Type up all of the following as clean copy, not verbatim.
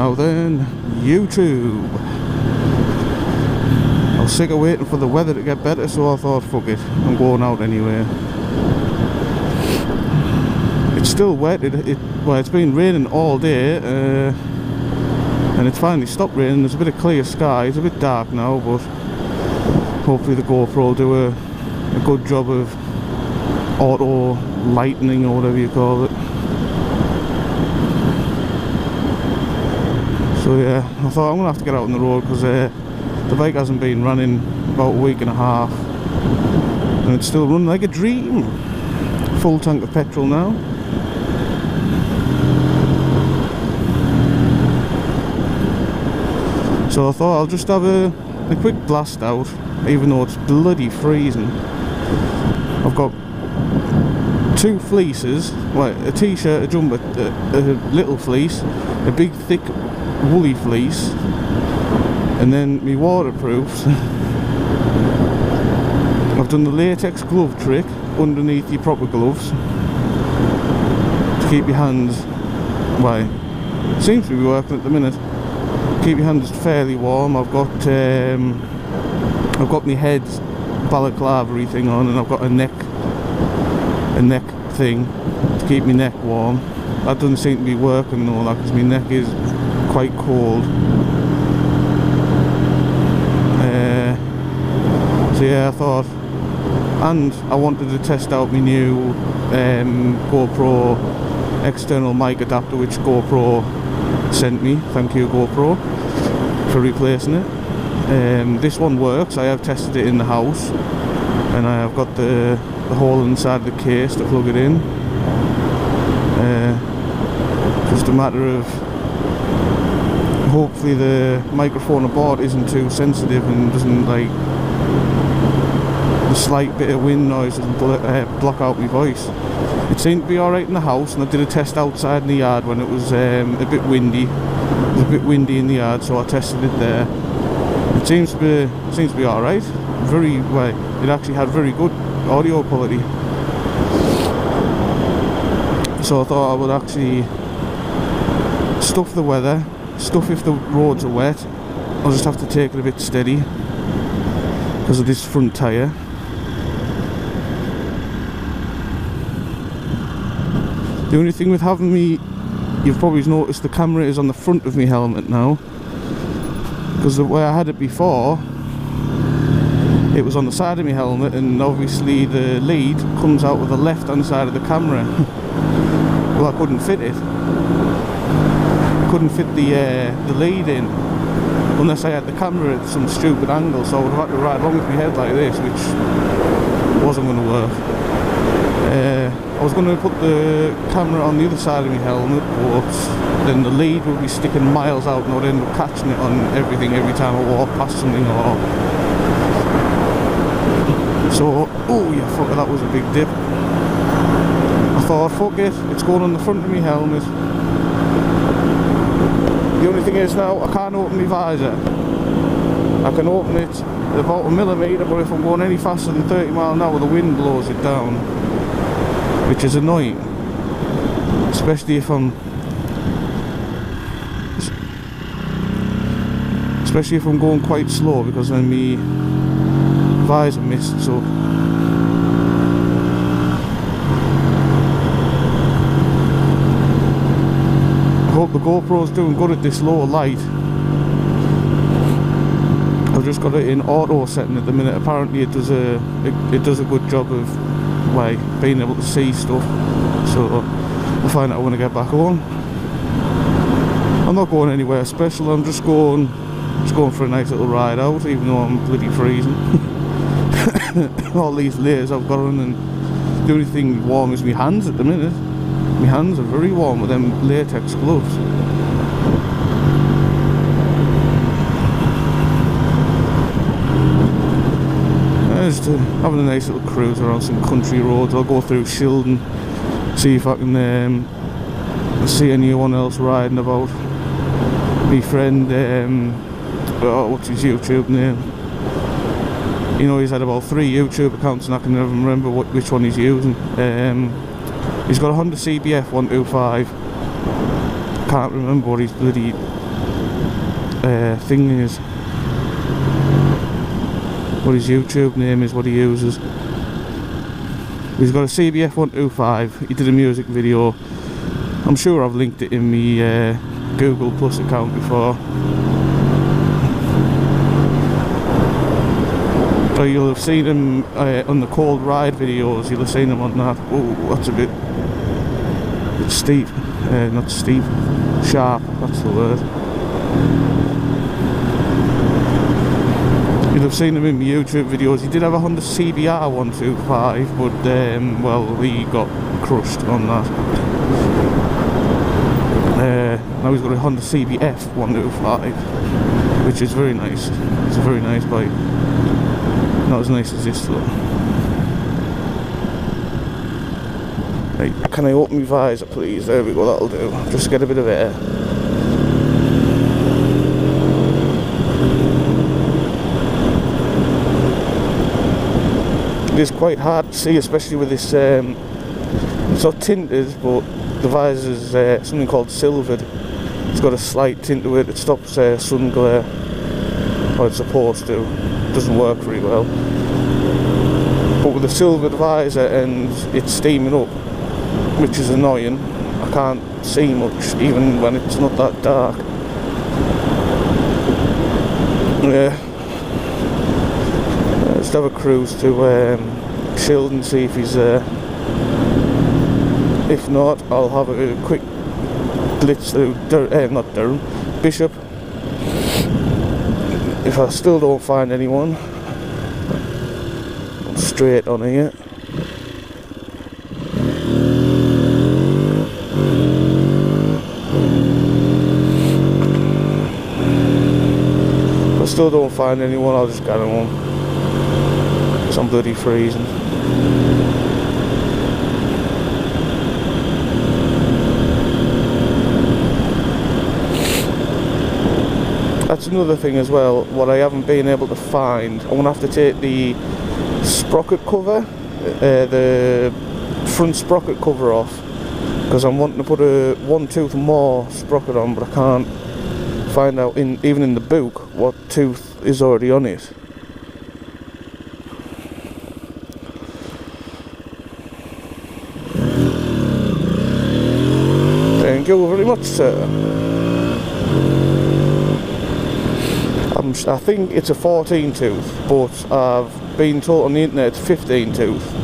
Now then, YouTube. I was sick of waiting for the weather to get better, so I thought, fuck it, I'm going out anyway. It's still wet. Well, it's been raining all day, and it's finally stopped raining. There's a bit of clear sky. It's a bit dark now, but hopefully the GoPro will do a good job of auto lightning or whatever you call it. So yeah, I thought I'm gonna have to get out on the road because the bike hasn't been running about a week and a half, and it's still running like a dream. Full tank of petrol now. So I thought I'll just have a quick blast out, even though it's bloody freezing. I've got 2 fleeces, well, a t-shirt, a jumper, a little fleece, a big thick woolly fleece, and then me waterproofs. I've done the latex glove trick underneath your proper gloves to keep your hands, well, seems to be working at the minute. Keep your hands fairly warm. I've got my head balaclava thing on, and I've got a neck thing to keep my neck warm. That doesn't seem to be working though, because my neck is quite cold. So yeah, I thought, and I wanted to test out my new GoPro external mic adapter, which GoPro sent me. Thank you, GoPro, for replacing it. This one works. I have tested it in the house, and I have got the hole inside the case to plug it in. Just a matter of hopefully the microphone aboard isn't too sensitive and doesn't, like, the slight bit of wind noise doesn't block out my voice. It seemed to be alright in the house, and I did a test outside in the yard when it was a bit windy. It was a bit windy in the yard, so I tested it there. It seems to be alright. Very well. It actually had very good audio quality. So I thought I would actually stuff the weather, stuff if the roads are wet. I'll just have to take it a bit steady because of this front tyre. The only thing with having me, you've probably noticed the camera is on the front of my helmet now, because the way I had it before, it was on the side of my helmet, and obviously the lead comes out of the left hand side of the camera. Well, I couldn't fit it. I couldn't fit the lead in unless I had the camera at some stupid angle, so I would have had to ride along with my head like this, which wasn't going to work. I was going to put the camera on the other side of my helmet, but then the lead would be sticking miles out, and I would end up catching it on everything every time I walk past something. Or so, oh yeah, fuck it, that was a big dip. I thought, fuck it, it's going on the front of my helmet. The only thing is now, I can't open my visor. I can open it about 1 millimetre, but if I'm going any faster than 30 miles an hour, the wind blows it down, which is annoying, especially if I'm going quite slow, because then my visor mists up. I hope the GoPro's doing good at this low light. I've just got it in auto setting at the minute. Apparently it does a good job of, like, being able to see stuff. So I'll find out when I get back home. I'm not going anywhere special. I'm just going for a nice little ride out, even though I'm bloody freezing. All these layers I've got on, and the only thing warm is my hands at the minute. My hands are very warm with them latex gloves. Just having a nice little cruise around some country roads. I'll go through Shildon, see if I can see anyone else riding about. My friend, what's his YouTube name? You know, he's had about 3 YouTube accounts, and I can never remember which one he's using. He's got a Honda CBF 125. Can't remember what his bloody thing is, what his YouTube name is, what he uses. He's got a CBF 125. He did a music video. I'm sure I've linked it in my Google Plus account before. But you'll have seen him on the cold ride videos. You'll have seen him on that. Oh, that's a bit steep. Not steep, sharp. That's the word. You'll have seen him in my YouTube videos. He did have a Honda CBR 125, but well, he got crushed on that. Now he's got a Honda CBF 125, which is very nice. It's a very nice bike. Not as nice as this though. Right, can I open my visor please? There we go, that'll do. Just get a bit of air. It is quite hard to see, especially with this, it's not tinted, but the visor is something called silvered. It's got a slight tint to it. It stops sun glare, or it's supposed to. It doesn't work very well. But with the silvered visor and it's steaming up, which is annoying, I can't see much even when it's not that dark. Yeah. Let's have a cruise to Shildon, see if he's there. If not, I'll have a quick blitz through Bishop. If I still don't find anyone, I'm straight on here. If I still don't find anyone, I'll just get home. Because I'm bloody freezing. That's another thing as well, what I haven't been able to find. I'm going to have to take the sprocket cover, the front sprocket cover off, because I'm wanting to put a 1 tooth more sprocket on, but I can't find out, even in the book, what tooth is already on it. Thank you very much, sir. I think it's a 14 tooth, but I've been told on the internet it's 15 tooth,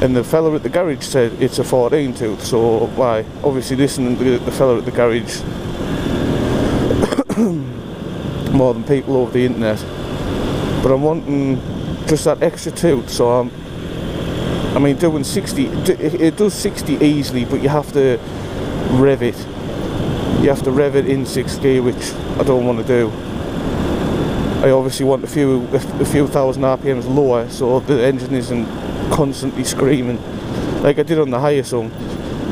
and the fella at the garage said it's a 14 tooth, so why? Obviously listening to the fella at the garage more than people over the internet. But I'm wanting just that extra tooth, so I mean doing 60, it does 60 easily, but you have to rev it. You have to rev it in 6th gear, which I don't want to do. I obviously want a few thousand RPMs lower, so the engine isn't constantly screaming like I did on the Hyosung.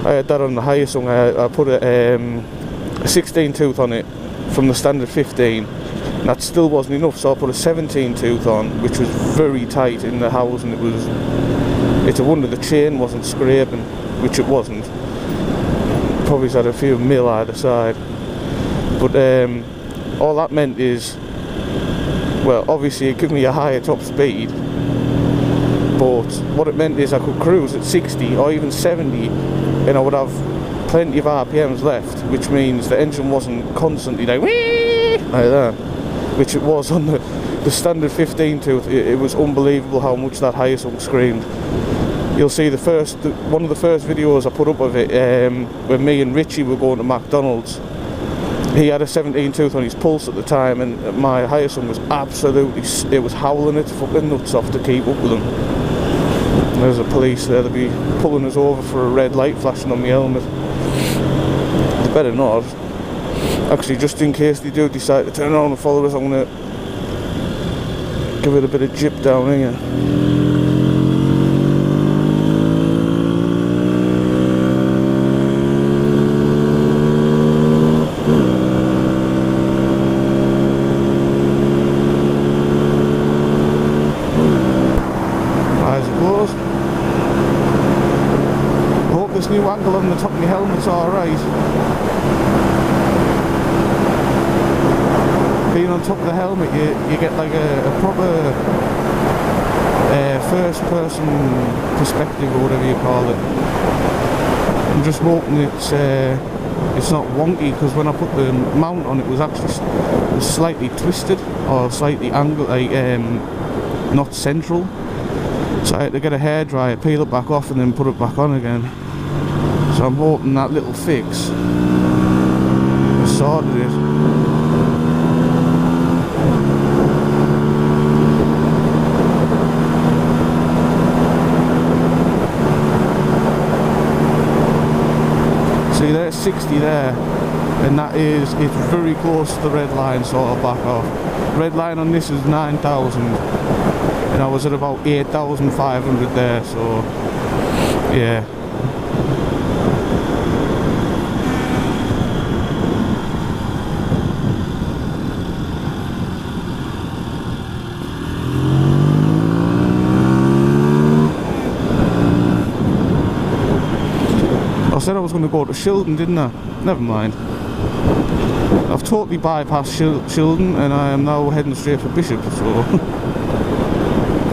I had that on the Hyosung. I put a 16 tooth on it from the standard 15, and that still wasn't enough, so I put a 17 tooth on, which was very tight in the housing. It's a wonder the chain wasn't scraping, which it wasn't. Probably had a few mil either side, but all that meant is, well, obviously it gave me a higher top speed, but what it meant is I could cruise at 60 or even 70 and I would have plenty of RPMs left, which means the engine wasn't constantly like wee like that, which it was on the standard 15 tooth. It was unbelievable how much that Hyosung screamed. You'll see one of the first videos I put up of it, when me and Richie were going to McDonald's. He had a 17 tooth on his Pulse at the time, and my Hyosung was absolutely, it was howling its fucking nuts off to keep up with him. And there's a police there, they'll be pulling us over for a red light flashing on my helmet. They better not. Actually, just in case they do decide to turn around and follow us, I'm going to give it a bit of jip down here. This new angle on the top of my helmet's alright. being on top of the helmet, you get like a proper first person perspective, or whatever you call it. I'm just hoping it's not wonky, because when I put the mount on, it was actually slightly twisted or slightly angled, like not central. So I had to get a hairdryer, peel it back off, and then put it back on again. So I'm hoping that little fix has sorted it. See, there's 60 there, and it's very close to the red line, sort of back off. Red line on this is 9,000, and I was at about 8,500 there, so yeah. I said I was going to go to Shildon, didn't I? Never mind. I've totally bypassed Shildon, and I am now heading straight for Bishop, so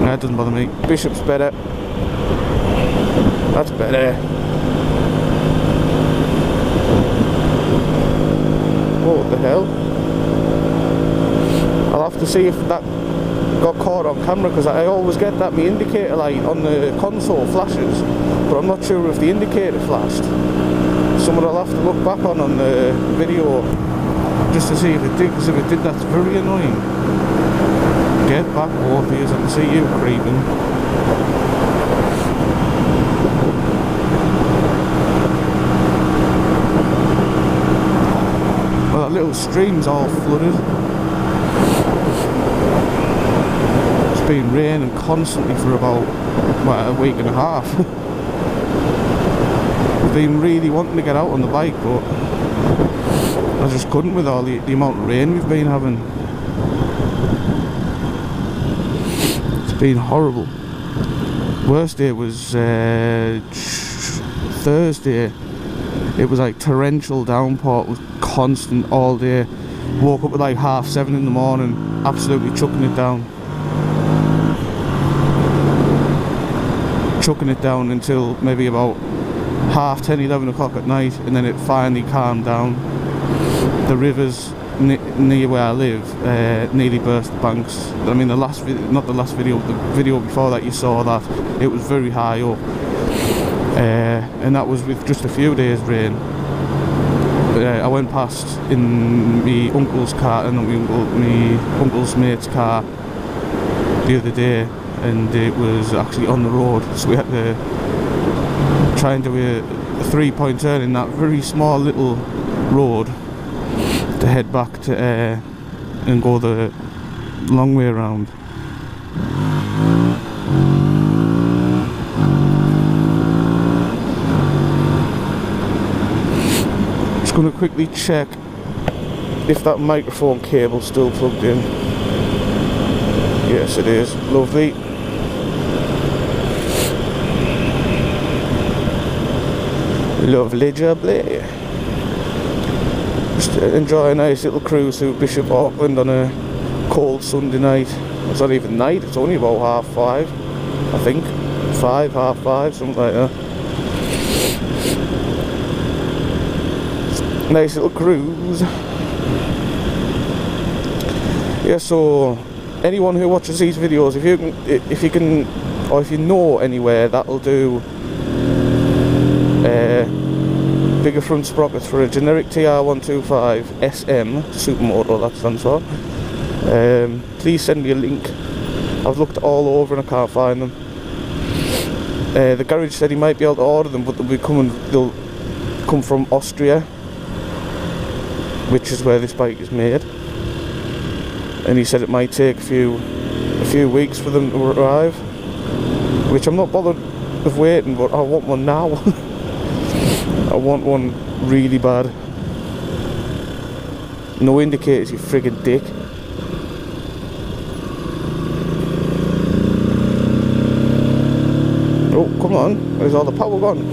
that doesn't bother me. Bishop's better. That's better. What the hell? I'll have to see if that got caught on camera, because I always get that my indicator light on the console flashes, but I'm not sure if the indicator flashed. Someone will have to look back on the video just to see if it did, because if it did, that's very annoying. Get back, both of you, so I can see you creeping. Well, that little stream's all flooded. It's been raining constantly for about, well, a week and a half. I've been really wanting to get out on the bike, but I just couldn't with all the amount of rain we've been having. It's been horrible. Worst day was Thursday. It was like torrential downpour. It was constant all day. Woke up at like 7:30 in the morning, absolutely chucking it down. Chucking it down until maybe about 10:30, 11 o'clock at night, and then it finally calmed down. The rivers near where I live nearly burst the banks. I mean, not the last video, the video before that, you saw that it was very high up, and that was with just a few days rain. I went past in my uncle's car and my uncle's mate's car the other day, and it was actually on the road, so we had to try and do a 3-point turn in that very small little road to head back to and go the long way around. Just going to quickly check if that microphone cable's still plugged in. Yes, it is. Lovely. Lovely jubbly. Just enjoy a nice little cruise through Bishop Auckland on a cold Sunday night. It's not even night, it's only about 5:30, I think. 5:30, something like that. Nice little cruise. Yeah, so anyone who watches these videos, if you can, or if you know anywhere that'll do bigger front sprockets for a generic TR125 SM supermoto, that stands for, please send me a link. I've looked all over and I can't find them. The garage said he might be able to order them, but they'll come from Austria, which is where this bike is made, and he said it might take a few weeks for them to arrive, which I'm not bothered with waiting, but I want one now. I want one really bad. No indicators, you friggin' dick. Oh, come on, where's all the power gone?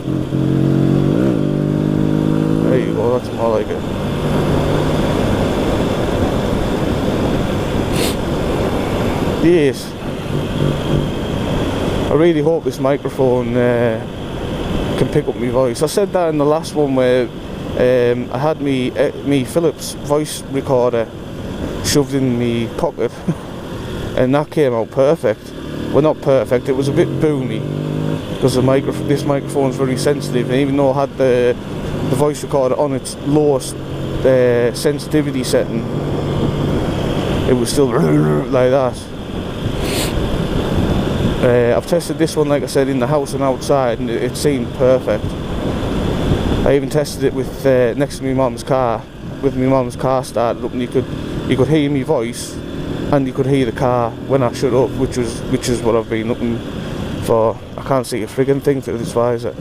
There you go, that's more like it. Yes. I really hope this microphone can pick up my voice. I said that in the last one where I had me Philips voice recorder shoved in my pocket and that came out perfect. Well, not perfect, it was a bit boomy because this microphone is very sensitive, and even though I had the voice recorder on its lowest sensitivity setting, it was still like that. I've tested this one, like I said, in the house and outside, and it seemed perfect. I even tested it with next to my mum's car, with my mum's car started up, and you could hear my voice and you could hear the car when I shut up, which is what I've been looking for. I can't see a friggin' thing through this visor.